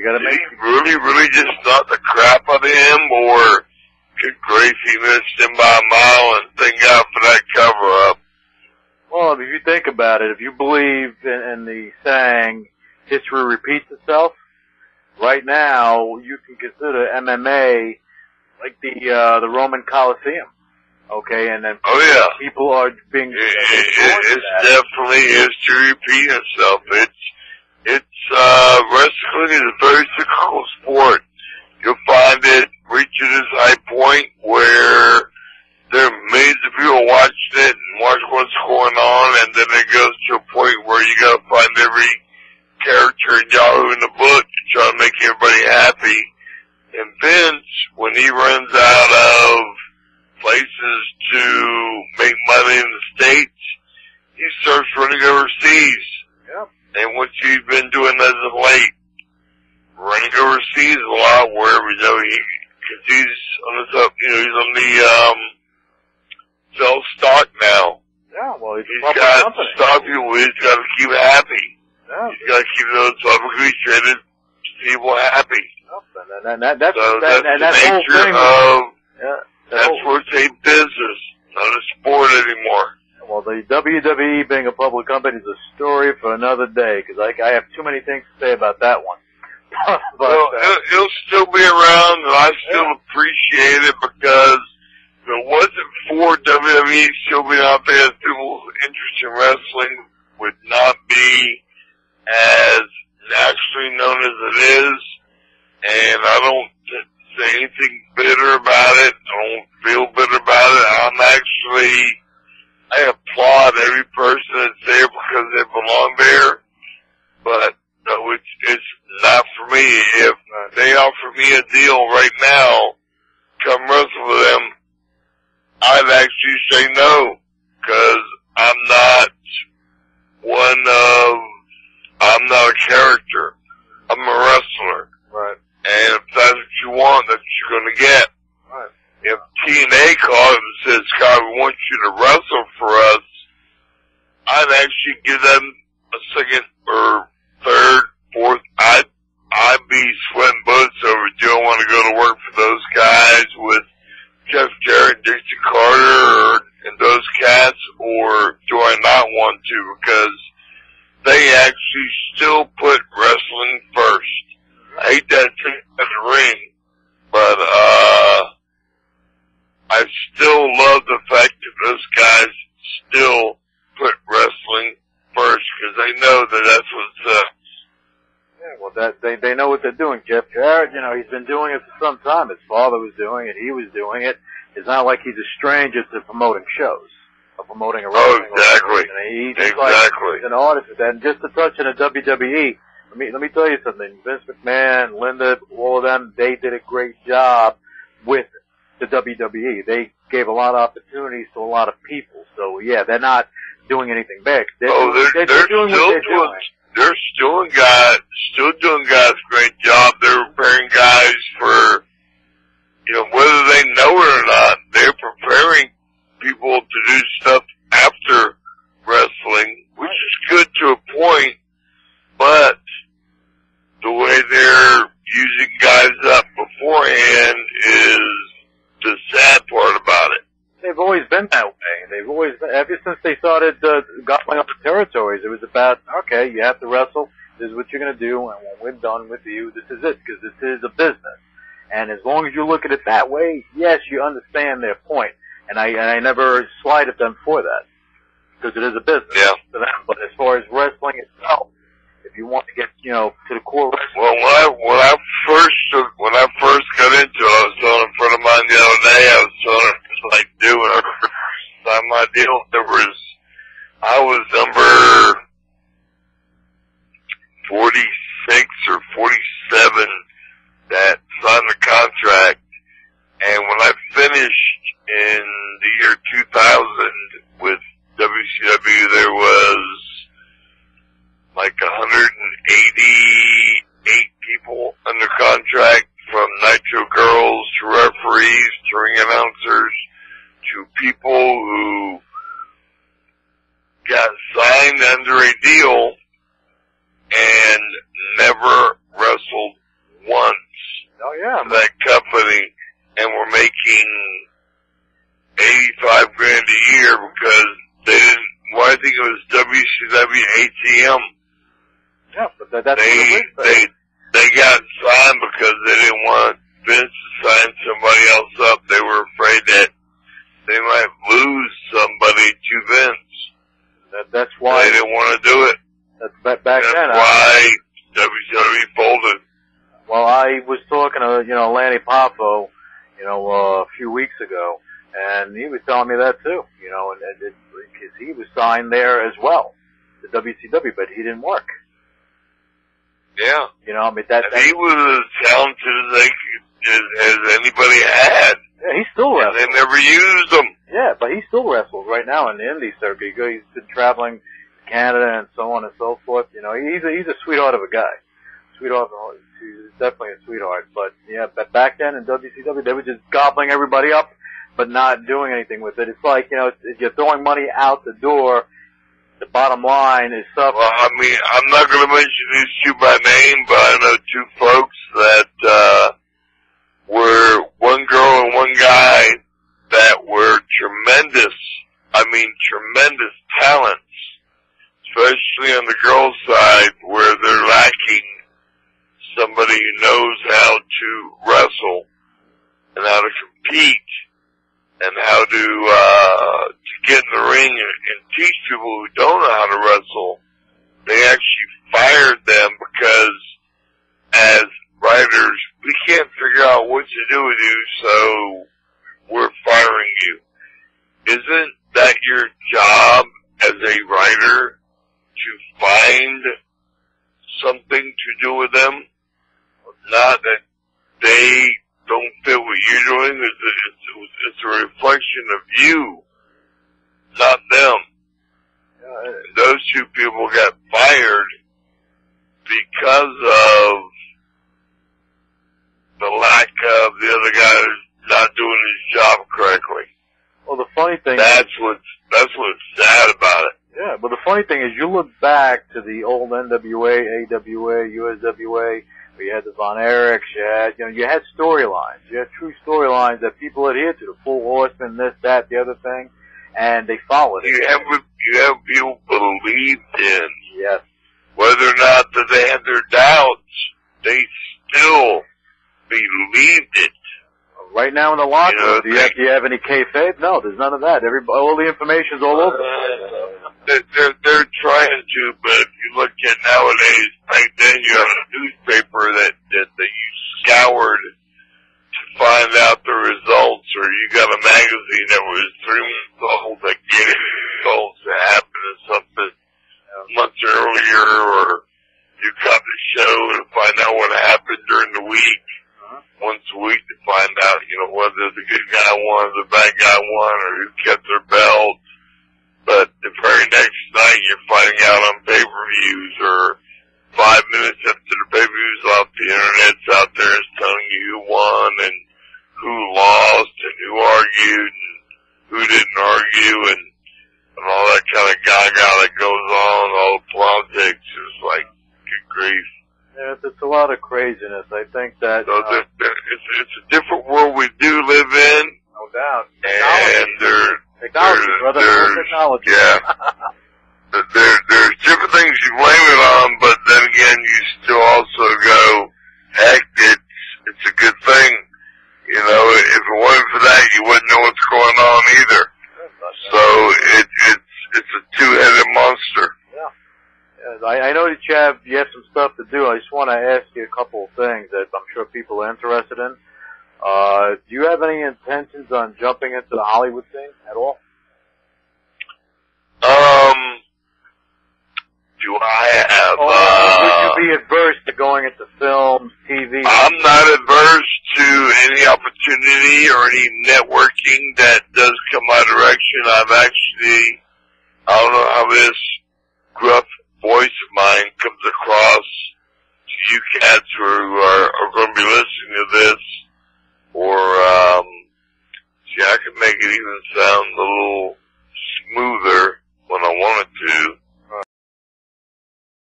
You got to make. Did he really just knock the crap out of him, or could Gracie missed him by a mile and thank God for that cover-up? Well, if you think about it, if you believe in the saying, history repeats itself, right now you can consider MMA like the Roman Colosseum. Okay, and then people are being. It's definitely history repeating itself. Wrestling is a very cyclical sport. You'll find it reaches its high point where there are millions of people watching it and watch what's going on, and then it goes to a point where you gotta find every character in Yahoo in the book to try to make everybody happy. And Vince, when he runs out of places to make money in the States, he starts running overseas. Yep. And what he's been doing as of late, running overseas a lot, where cause he's on the sell stock now. Yeah, well, he's got stock people. He's got to keep happy. Yeah. He's got to keep those publicly traded people happy. Yep. And that's the nature of. That's what's a business, not a sport anymore. Well, the WWE being a public company is a story for another day, because I have too many things to say about that one. But, it'll still be around, and I still appreciate it, because if it wasn't for WWE still being out there, people's interest in wrestling would not be as nationally known as it is, and I don't say anything bitter about it. I don't feel bitter about it. I applaud every person that's there because they belong there, but no, it's not for me. If they offer me a deal right now, come wrestle with them, I'd actually say no, because I'm not a character. I'm a wrestler. Right. And if that's what you want, that's what you're going to get. Right. If TNA called and said, Scott, we want you to wrestle for us, I'd actually give them a second or third, fourth. I'd be sweating bullets over, do I want to go to work for those guys with Jeff Jarrett, Dixie Carter, and those cats, or do I not want to? Because they actually still put wrestling first. I hate that trick in the ring, but I still love the fact that those guys still put wrestling first, because they know that that's what's up. Yeah, well, they know what they're doing. Jeff Jarrett, he's been doing it for some time. His father was doing it. He was doing it. It's not like he's a stranger to promoting shows or promoting a wrestling. Oh, exactly. Exactly. He's an artist. And just to touch on the WWE, let me tell you something. Vince McMahon, Linda, all of them, they did a great job with the WWE. They gave a lot of opportunities to a lot of people. So yeah, they're not doing anything big. They're doing what they're doing. They're still doing guys a great job. They're preparing guys for, whether they know it or not, they're preparing people to do stuff after wrestling, which is good to a point, but the way they're using guys up beforehand is the sad part about it. They've always been that way. They've always been, ever since they started gobbling up the territories, it was about, okay, you have to wrestle, this is what you're going to do, and when we're done with you, this is it, because this is a business. And as long as you look at it that way, yes, you understand their point. And I never slighted them for that, because it is a business to them. But as far as wrestling itself, if you want to get, to the core wrestling. Well, when I first got into it, I was telling a friend of mine the other day, I was telling her, like, doing it. Sign my deal. I was number 46 or 47 that signed the contract. And when I finished in the year 2000 with WCW, there was like 188 people under contract, from Nitro girls to referees to ring announcers to people who got signed under a deal and never wrestled ATM. Yeah, but that's they got signed because they didn't want Vince to sign somebody else up. They were afraid that they might lose somebody to Vince. That's why they didn't want to do it. Back then. That's why WWE folded. Well, I was talking to Lanny Poffo, a few weeks ago, and he was telling me that too. And because he was signed there as well, the WCW, but he didn't work. Yeah. He was as talented as anybody had. Yeah, he still wrestles. They never used him. Yeah, but he still wrestles right now in the indie circuit. He's been traveling to Canada and so on and so forth. He's a sweetheart of a guy. He's definitely a sweetheart. But yeah, but back then in WCW, they were just gobbling everybody up, but not doing anything with it. It's like, if you're throwing money out the door, the bottom line is suffering. Well, I'm not going to mention these two by name, but I know two folks that were one girl and one guy that were tremendous talents, especially on the girls' side where they're lacking somebody who knows how to wrestle and how to compete and how to get in the ring and teach people who don't know how to wrestle. They actually fired them because as writers, we can't figure out what to do with you, so we're firing you. Isn't that your job as a writer to find something to do with them? Not that they don't fit what you're doing. It's a reflection of you, not them. Those two people got fired because of the lack of the other guy not doing his job correctly. Well, the funny thing that's what's sad about it. Yeah, but the funny thing is, you look back to the old NWA, AWA, USWA, where you had the Von Erichs, you had storylines. You had true storylines that people adhered to, the Full Horseman, this, that, the other thing, and they followed it. You have people believed in. Yes. Whether or not that they had their doubts, they still believed it. Right now in the locker room, do you have any kayfabe? No, there's none of that. All the information's all over. They're trying to, but if you look at nowadays, back then you had a newspaper that you scoured to find out the results, or you got a magazine that was 3 months old that gave results that happened in something months earlier, or you got the show to find out what happened during the week. Once a week to find out, whether the good guy won or the bad guy won or who kept their belt. But the very next night you're finding out on pay-per-views, or 5 minutes after the pay-per-views off, the internet's out there is telling you who won and who lost and who argued and who didn't argue and all that kind of gaga that goes on, all the politics is like, good grief. Yeah, it's a lot of craziness. I think that it's a different world we do live in. No doubt. And technology. Yeah. There's different things you blame it on, but then again, you still also go, heck, it's a good thing. If it wasn't for that, you wouldn't know what's going on either. So it's a two-headed monster. I know that you have some stuff to do. I just want to ask you a couple of things that I'm sure people are interested in. Do you have any intentions on jumping into the Hollywood scene at all? Do I have, would you be adverse to going into films, TV? I'm not adverse to any opportunity or any networking that does come my direction. I don't know how this gruff voice of mine